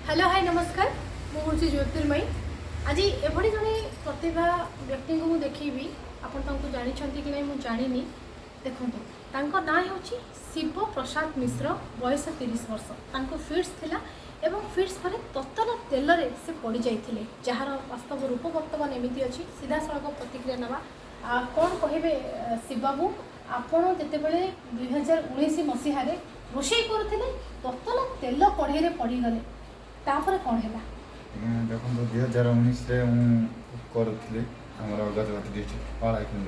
Hello hi नमस्कार मुझे ज्योतिर्मयी आज एभली जड़े प्रतिभा व्यक्ति को देखी आपको जानते कि नहीं मुझे जानी देखो ना हूँ शिव प्रसाद मिश्र बयस 30 वर्ष फिट्स थिला एवं फिट्स पर ततला तेल से पड़ जाते जार वास्तव रूप बर्तमान एमती अच्छी सीधा सड़क प्रतिक्रिया ना कौन कहे शिव बाबू आपण जितेबले 2019 मसीह रोषे करुले ततला तेल कढ़ई पड़गले तापर कौन है देखो 2019 करुली आम गजपति डिस्ट्रिक्ट पालाखिंड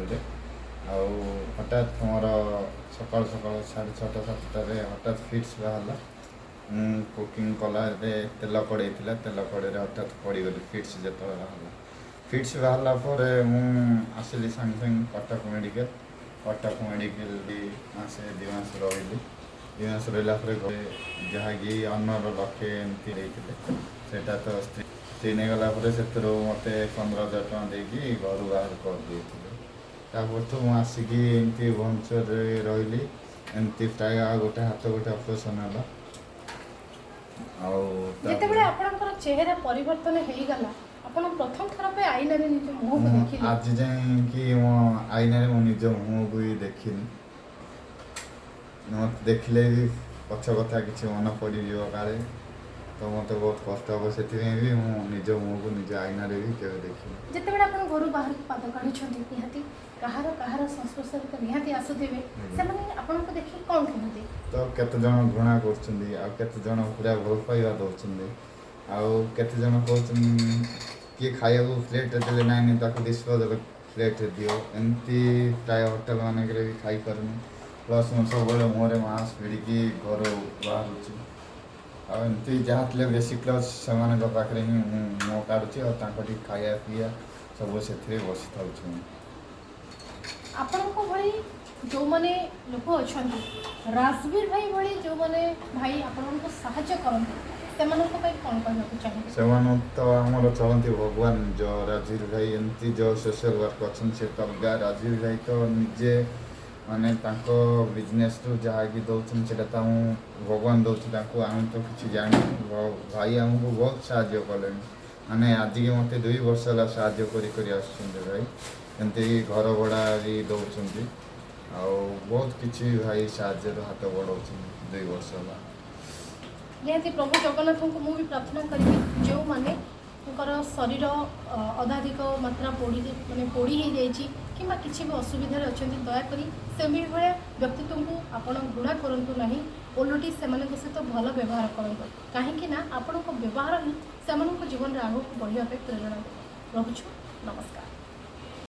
हठात तुम सका सका 6:30 7टार हठात फिट्स बाहर कुकिंग कला तेल कड़े तेल कड़े हठात पड़गली फिट्स जो बाहर फिट्स बाहर आसिली सांगे सांगे कटक मेडिकल भी मासे 2 मास रही 2 मास रहा जहाँकि अन्नर लक्षे एमती सेटा तो स्त्री नहीं गला से मत 15,000 टଙ୍କା देकी घर बाहर करदे तो मुझे एमती भुवनेश्वर रही एमती प्राय गोटे हाथ गोटे ऑपरेशन है चेहरा परिवर्तन हो गला अपन प्रथम थर पे आईना रे निज मुंह को देखिले आज जाए कि मो आईना रे मो निज मुंह को ही देखिनी मत देखले भी पछ कथा किसी मन पड़ काले तो मत बहुत कष्ट हम से भी निज मुँह को निज आईना रे भी केवे देखिनी जिते अपन घर बाहर पाद काढ़ी निहाती कहार संस्पर्श तो निहाती आसुथिबे से माने आपन को देखि कोन कहते तो केते जन घृणा करछंदी आ केते जन पूरा भल पाइबा दउछंदी आ केते जन कहछन किए खाया प्लेट देले नाइन ताको डिस्पोजल प्लेट दियो एमती प्राय होटल मानक भी खाई पारनी प्लस मैं सब मुहर मास्क भिड़िकी घर बाहर आमती जहाँ थे बेसिक क्लास से पाखे ही मो काढ़ुची और खाया पीया सब से बसी था आपण भली जो मैंने लोक अच्छा राजवीर भाई भली जो मैंने भाई आपण को साहाय्य करते कौन कहना चाहिए से तो आमर चलती भगवान जो राजवीर भाई एमती जो सोशल वर्क अच्छे से अलग राजवीर भाई तो निजे माने बिजनेस रू जहाँ कि दौन से भगवान दौर आम तो किसी जानी भाई आमको बहुत साहय कले माने आज के मत 2 वर्ष है साहय कर भाई एमती घर भड़ा भी दौरान बहुत किसी भाई साहय हाथ बढ़ा 2 वर्ष है निहाती प्रभु जगन्नाथ को मुझे प्रार्थना करी जो मैंने शरीर अधाधिक मात्रा पोड़ी माने पोड़ी हो जाइए कि किसी भी असुविधा अच्छा दयाकोरी से भाया व्यक्तित्व को आपण घृणा करूँ ना ओलटी से सहित भल व्यवहार करूँ कहीं आपण व्यवहार ही से जीवन में आगे बढ़ापे प्रेरणा रोचु नमस्कार।